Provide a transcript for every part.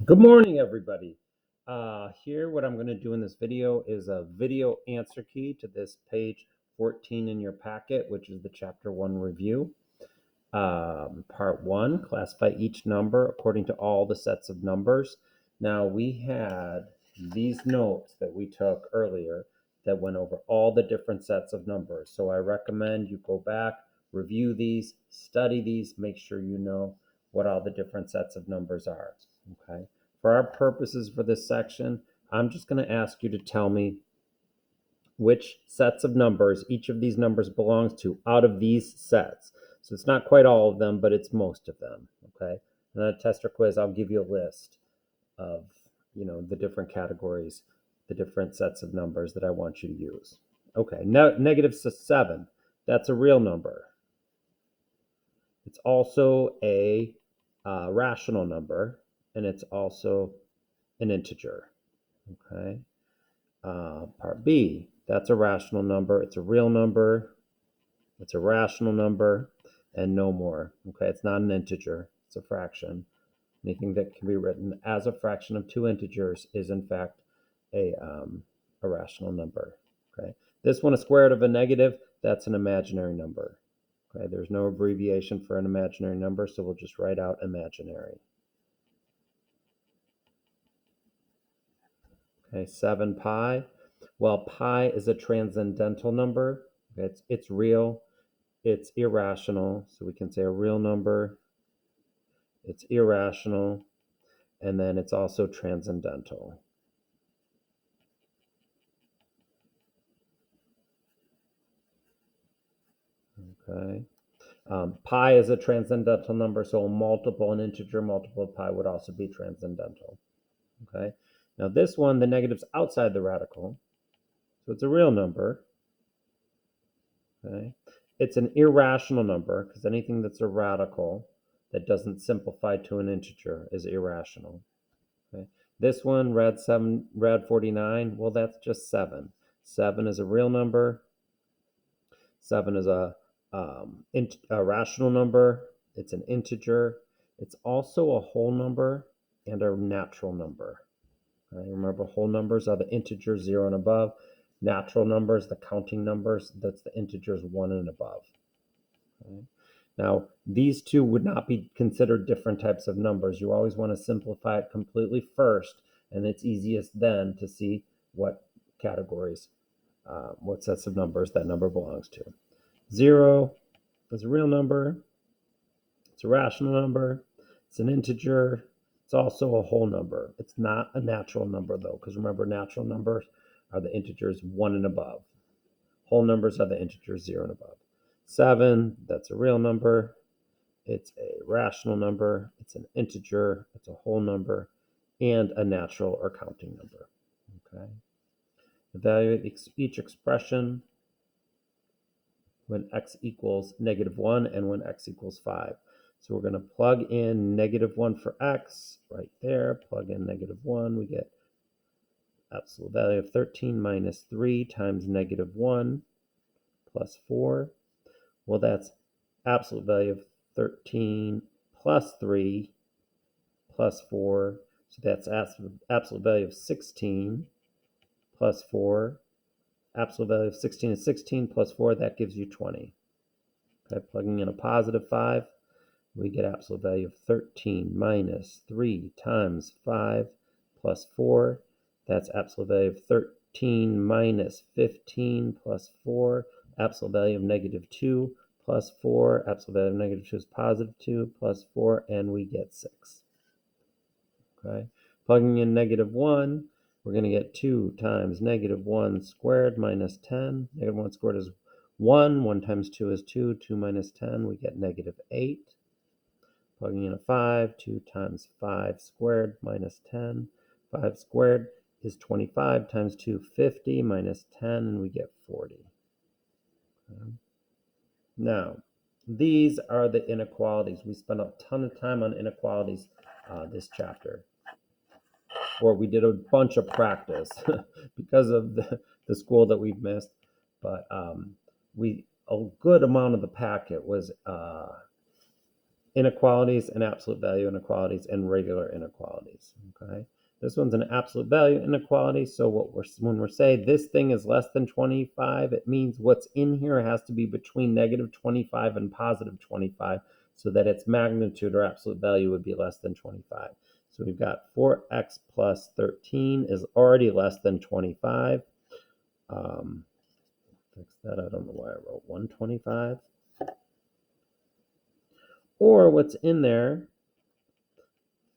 Good morning, everybody. Here, what I'm going to do in this video is a video answer key to this page 14 in your packet, which is the Chapter 1 review. Part 1, classify each number according to all the sets of numbers. Now, we had these notes that we took earlier that went over all the different sets of numbers. So I recommend you go back, review these, study these, make sure you know what all the different sets of numbers are. Okay. For our purposes for this section, I'm just going to ask you to tell me which sets of numbers each of these numbers belongs to out of these sets. So it's not quite all of them, but it's most of them. Okay. And then a test or quiz, I'll give you a list of the different categories, the different sets of numbers that I want you to use. Okay. Now, -7, that's a real number. It's also a rational number, and it's also an integer. Okay. Part B, that's a rational number. It's a real number. It's a rational number, and no more. Okay. It's not an integer. It's a fraction. Anything that can be written as a fraction of two integers is, in fact, a rational number. Okay. This one, a square root of a negative, that's an imaginary number. Okay. There's no abbreviation for an imaginary number, so we'll just write out imaginary. Okay, 7 pi. Well, pi is a transcendental number. Okay, it's real. It's irrational. So we can say a real number. It's irrational. And then it's also transcendental. Okay. Pi is a transcendental number, so a multiple, an integer multiple of pi would also be transcendental. Okay. Now this one, the negative's outside the radical, so it's a real number. Okay. It's an irrational number because anything that's a radical that doesn't simplify to an integer is irrational. Okay. This one, rad 49, well, that's just 7. 7 is a real number. 7 is a rational number. It's an integer. It's also a whole number and a natural number. Okay. Remember, whole numbers are the integers 0 and above. Natural numbers, the counting numbers, that's the integers 1 and above. Okay. Now, these two would not be considered different types of numbers. You always want to simplify it completely first, and it's easiest then to see what categories, what sets of numbers that number belongs to. 0 is a real number. It's a rational number. It's an integer. It's also a whole number. It's not a natural number, though, because remember, natural numbers are the integers 1 and above. Whole numbers are the integers 0 and above. 7, that's a real number. It's a rational number. It's an integer. It's a whole number, and a natural or counting number. Okay. Evaluate each expression when x equals -1 and when x equals 5. So we're going to plug in -1 for x right there. Plug in -1. We get absolute value of 13 minus 3 times -1 plus 4. Well, that's absolute value of 13 plus 3 plus 4. So that's absolute value of 16 plus 4. Absolute value of 16 is 16 plus 4. That gives you 20. Okay, plugging in a positive 5, we get absolute value of 13 minus 3 times 5 plus 4. That's absolute value of 13 minus 15 plus 4. Absolute value of -2 plus 4. Absolute value of -2 is +2 plus 4, and we get 6. Okay. Plugging in -1, we're going to get 2 times -1 squared minus 10. -1 squared is 1. 1 times 2 is 2. 2 minus 10, we get -8. Plugging in a 5, 2 times 5 squared minus 10. 5 squared is 25 times 2, 50 minus 10, and we get 40. Okay. Now, these are the inequalities. We spent a ton of time on inequalities this chapter, or we did a bunch of practice because of the school that we've missed. But a good amount of the packet was inequalities and absolute value inequalities and regular inequalities. Okay, this one's an absolute value inequality. So when we're saying this thing is less than 25, it means what's in here has to be between negative 25 and positive 25, so that its magnitude or absolute value would be less than 25. So we've got 4x plus 13 is already less than 25. Fix that. I don't know why I wrote 125. Or what's in there,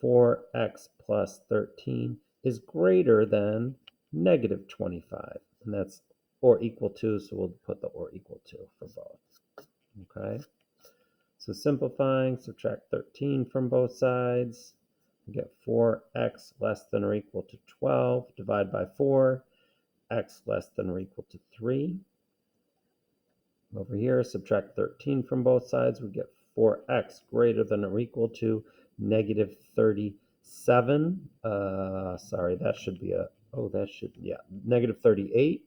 4x plus 13 is greater than negative 25. And that's or equal to, so we'll put the or equal to for both. Okay. So simplifying, subtract 13 from both sides. We get 4x less than or equal to 12. Divide by 4. X less than or equal to 3. Over here, subtract 13 from both sides. We get 4x greater than or equal to negative 37. Sorry, that should be negative 38.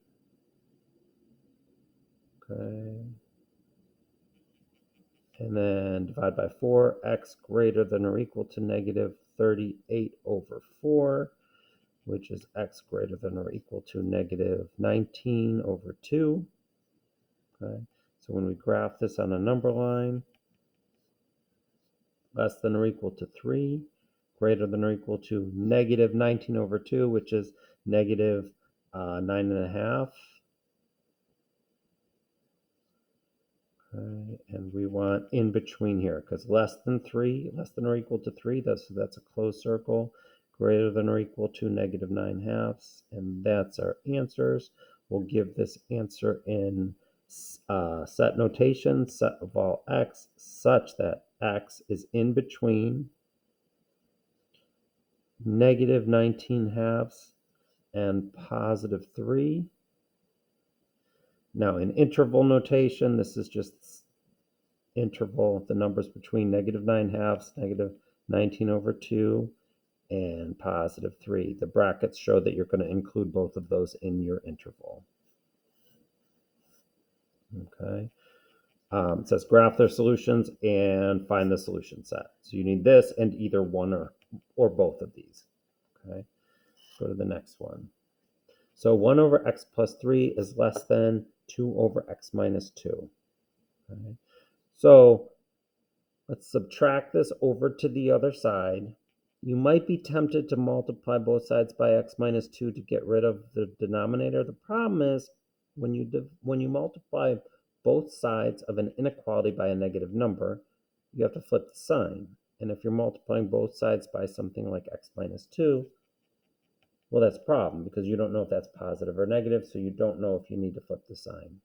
Okay. And then divide by 4, x greater than or equal to negative 38 over 4, which is x greater than or equal to negative 19 over 2. Okay. So when we graph this on a number line, less than or equal to 3, greater than or equal to negative 19 over 2, which is negative 9.5. Okay, and we want in between here, because less than or equal to 3, that's a closed circle, greater than or equal to negative 9/2, and that's our answers. We'll give this answer in set notation, set of all x, such that x is in between negative 19/2 and positive 3. Now in interval notation, this is just interval, the numbers between negative 9/2, negative 19 over 2, and positive 3. The brackets show that you're going to include both of those in your interval. Okay. It says graph their solutions and find the solution set. So you need this and either one or both of these. Okay. Go to the next one. So 1 over x plus 3 is less than 2 over x minus 2. Okay. So let's subtract this over to the other side. You might be tempted to multiply both sides by x minus 2 to get rid of the denominator. The problem is when you multiply both sides of an inequality by a negative number, you have to flip the sign. And if you're multiplying both sides by something like x minus 2, well, that's a problem because you don't know if that's positive or negative, so you don't know if you need to flip the sign.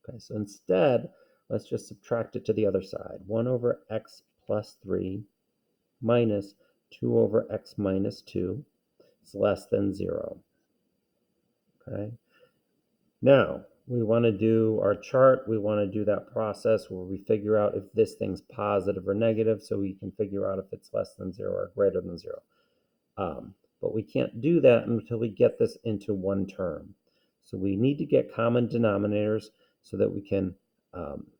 Okay, so instead, let's just subtract it to the other side. 1 over x plus 3 minus 2 over x minus 2 is less than 0. Okay. Now, we want to do our chart. We want to do that process where we figure out if this thing's positive or negative, so we can figure out if it's less than 0 or greater than 0. But we can't do that until we get this into one term. So we need to get common denominators so that we can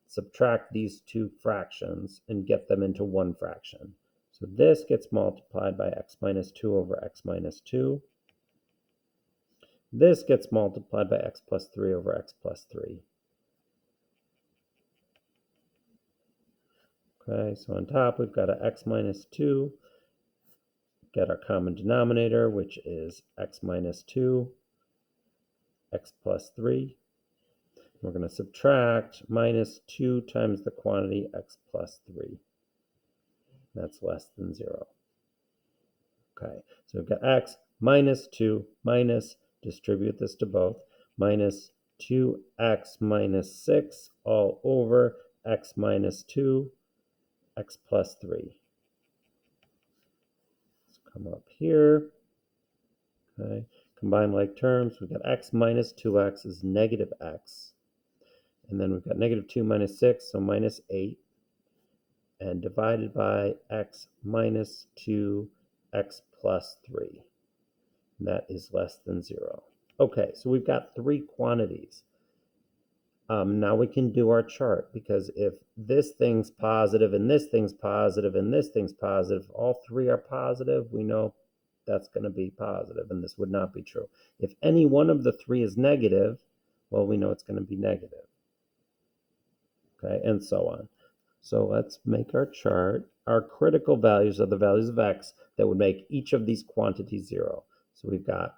subtract these two fractions and get them into one fraction. So this gets multiplied by x minus 2 over x minus 2. This gets multiplied by x plus 3 over x plus 3. Okay, so on top we've got an x minus 2. Get our common denominator, which is x minus 2, x plus 3. We're going to subtract minus 2 times the quantity x plus 3. That's less than 0. Okay, so we've got x minus 2 minus, distribute this to both, minus 2x minus 6 all over x minus 2, x plus 3. Let's come up here. Okay, combine like terms. We've got x minus 2x is negative x. And then we've got negative 2 minus 6, so minus 8. And divided by x minus 2, x plus 3. And that is less than 0. Okay, so we've got three quantities. Now we can do our chart, because if this thing's positive and this thing's positive and this thing's positive, all three are positive, we know that's going to be positive, and this would not be true. If any one of the three is negative, well, we know it's going to be negative. Okay, and so on. So let's make our chart. Our critical values are the values of x that would make each of these quantities 0. So we've got,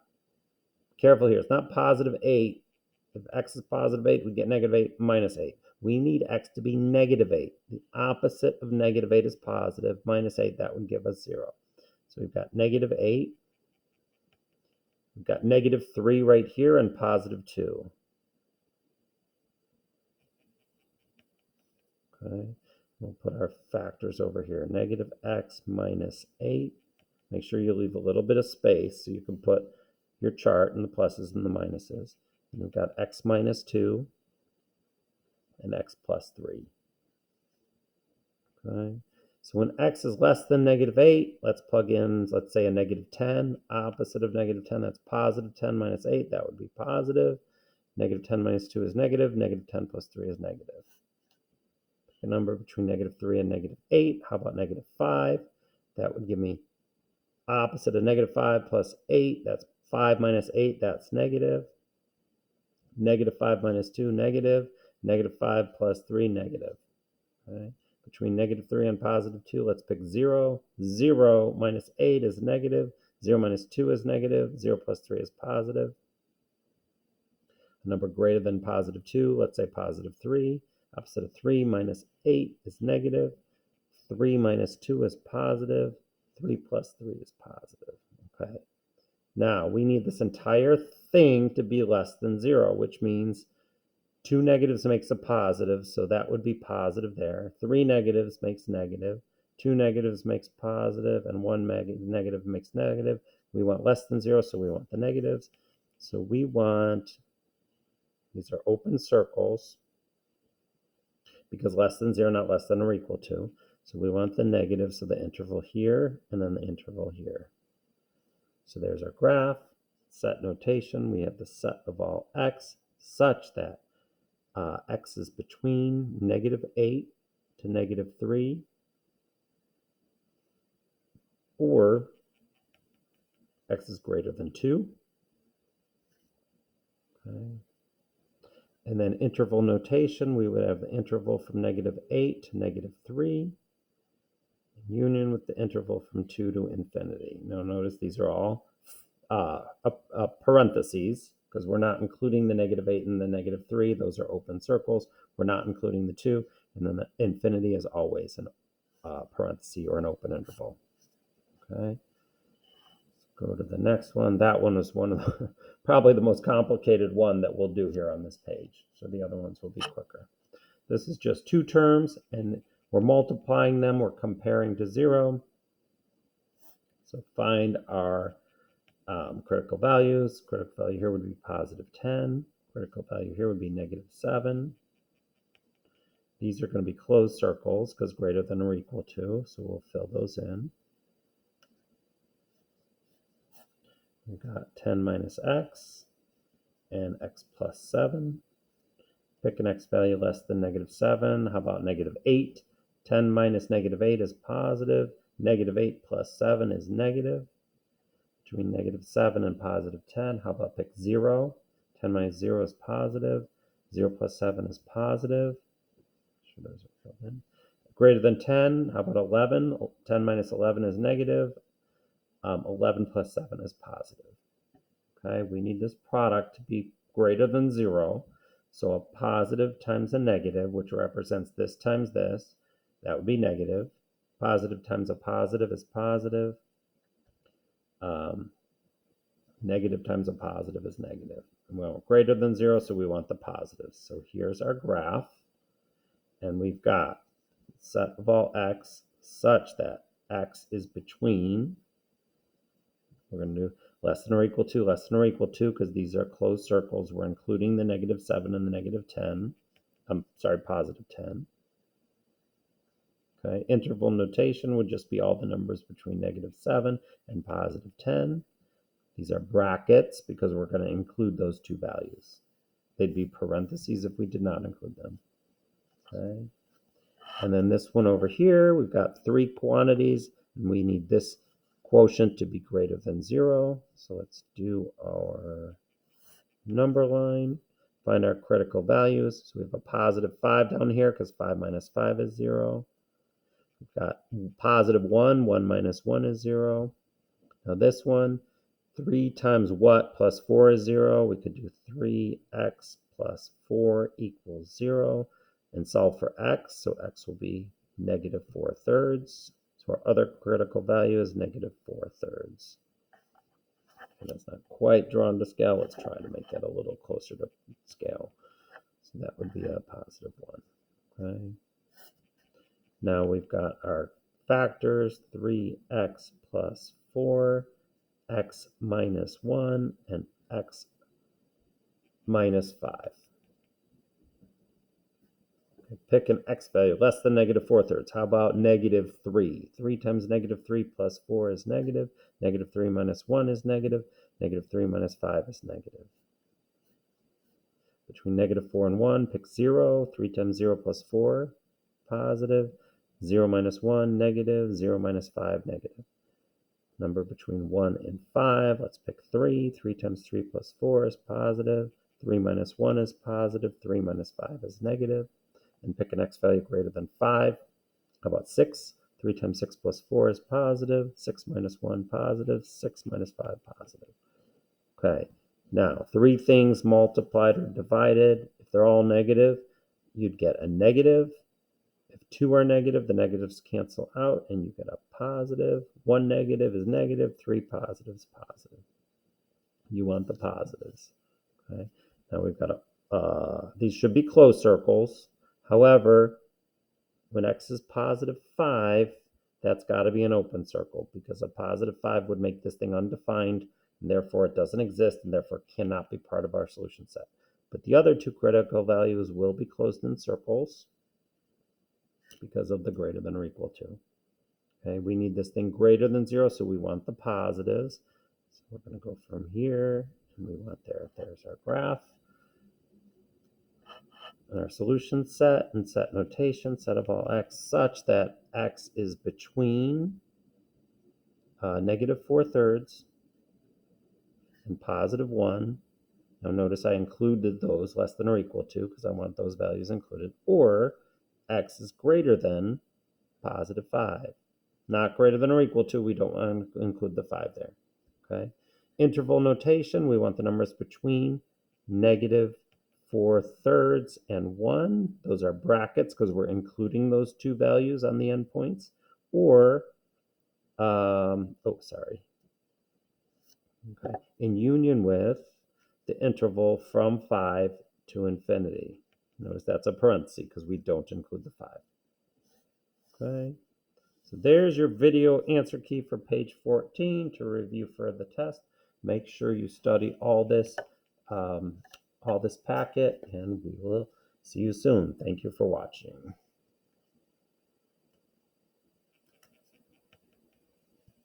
careful here, it's not positive 8. If x is positive 8, we get negative 8 minus 8. We need x to be negative 8. The opposite of negative 8 is positive. Minus 8, that would give us 0. So we've got negative 8. We've got negative 3 right here and positive 2. Okay, we'll put our factors over here. Negative x minus 8. Make sure you leave a little bit of space so you can put your chart and the pluses and the minuses. And we've got x minus 2 and x plus 3. Okay, so when x is less than negative 8, let's plug in, let's say, a negative 10. Opposite of negative 10, that's positive 10 minus 8. That would be positive. Negative 10 minus 2 is negative. Negative 10 plus 3 is negative. Pick a number between negative 3 and negative 8. How about negative 5? That would give me opposite of negative 5 plus 8. That's 5 minus 8. That's negative. Negative 5 minus 2, negative. Negative 5 plus 3, negative. Okay. Between negative 3 and positive 2, let's pick 0. 0 minus 8 is negative. 0 minus 2 is negative. 0 plus 3 is positive. A number greater than positive 2, let's say positive 3. Opposite of 3 minus 8 is negative. 3 minus 2 is positive. 3 plus 3 is positive. Okay. Now, we need this entire thing to be less than 0, which means 2 negatives makes a positive, so that would be positive there. 3 negatives makes negative. 2 negatives makes positive, and 1 negative makes negative. We want less than 0, so we want the negatives. So we want, these are open circles, because less than 0, not less than or equal to. So we want the negative, so the interval here, and then the interval here. So there's our graph. Set notation, we have the set of all x such that x is between negative 8 to negative 3, or x is greater than 2. Okay. And then interval notation, we would have the interval from negative 8 to negative 3, in union with the interval from 2 to infinity. Now notice these are all parentheses, because we're not including the negative 8 and the negative 3. Those are open circles. We're not including the 2. And then the infinity is always an parenthesis or an open interval. Okay. Let's go to the next one. That one is one of the, probably the most complicated one that we'll do here on this page. So the other ones will be quicker. This is just two terms, and we're multiplying them. We're comparing to 0. So find our critical values. Critical value here would be positive 10. Critical value here would be negative 7. These are going to be closed circles because greater than or equal to, so we'll fill those in. We've got 10 minus x and x plus 7. Pick an x value less than negative 7. How about negative 8? 10 minus negative 8 is positive. Negative 8 plus 7 is negative. Between negative 7 and positive 10, how about pick 0? 10 minus 0 is positive. 0 plus 7 is positive. Make sure those are filled in. Greater than 10, how about 11? 10 minus 11 is negative. 11 plus 7 is positive. Okay, we need this product to be greater than 0. So a positive times a negative, which represents this times this, that would be negative. Positive times a positive is positive. Negative times a positive is negative. And we want greater than 0, so we want the positives. So here's our graph. And we've got set of all x such that x is between, we're going to do less than or equal to, less than or equal to, because these are closed circles. We're including the negative 7 and the negative 10. Positive 10. Okay, interval notation would just be all the numbers between negative 7 and positive 10. These are brackets because we're going to include those two values. They'd be parentheses if we did not include them. Okay. And then this one over here, we've got 3 quantities, and we need this quotient to be greater than 0. So let's do our number line, find our critical values. So we have a positive 5 down here because 5 minus 5 is 0. We've got positive 1, 1 minus 1 is 0. Now this one, 3 times what plus 4 is 0. We could do 3x plus 4 equals 0 and solve for x. So x will be negative 4/3. So our other critical value is negative 4/3. And that's not quite drawn to scale. Let's try to make that a little closer to scale. So that would be a positive 1. Okay. Now we've got our factors, 3x plus 4, x minus 1, and x minus 5. Okay, pick an x value less than negative 4/3. How about negative 3? 3 times negative 3 plus 4 is negative. Negative 3 minus 1 is negative. Negative 3 minus 5 is negative. Between negative 4 and 1, pick 0. 3 times 0 plus 4, positive. 0 minus 1, negative. 0 minus 5, negative. Number between 1 and 5, let's pick 3. 3 times 3 plus 4 is positive. 3 minus 1 is positive. 3 minus 5 is negative. And pick an x value greater than 5. How about 6? 3 times 6 plus 4 is positive. 6 minus 1, positive. 6 minus 5, positive. Okay, now 3 things multiplied or divided. If they're all negative, you'd get a negative. If 2 are negative, the negatives cancel out and you get a positive. 1 negative is negative, 3 positives positive. You want the positives. Okay, now we've got these should be closed circles. However, when x is positive 5, that's got to be an open circle because a positive 5 would make this thing undefined, and therefore it doesn't exist, and therefore cannot be part of our solution set. But the other 2 critical values will be closed in circles because of the greater than or equal to. Okay, we need this thing greater than 0, so we want the positives. So we're going to go from here, and we want there. There's our graph. And our solution set and set notation, set of all x, such that x is between negative 4/3 and positive 1. Now notice I included those less than or equal to because I want those values included. Or x is greater than positive 5. Not greater than or equal to, we don't want to include the 5 there. Okay. Interval notation, we want the numbers between negative 4/3 and 1. Those are brackets because we're including those 2 values on the endpoints. Or, in union with the interval from 5 to infinity. Notice that's a parenthesis because we don't include the 5. Okay, so there's your video answer key for page 14 to review for the test. Make sure you study all this packet, and we will see you soon. Thank you for watching.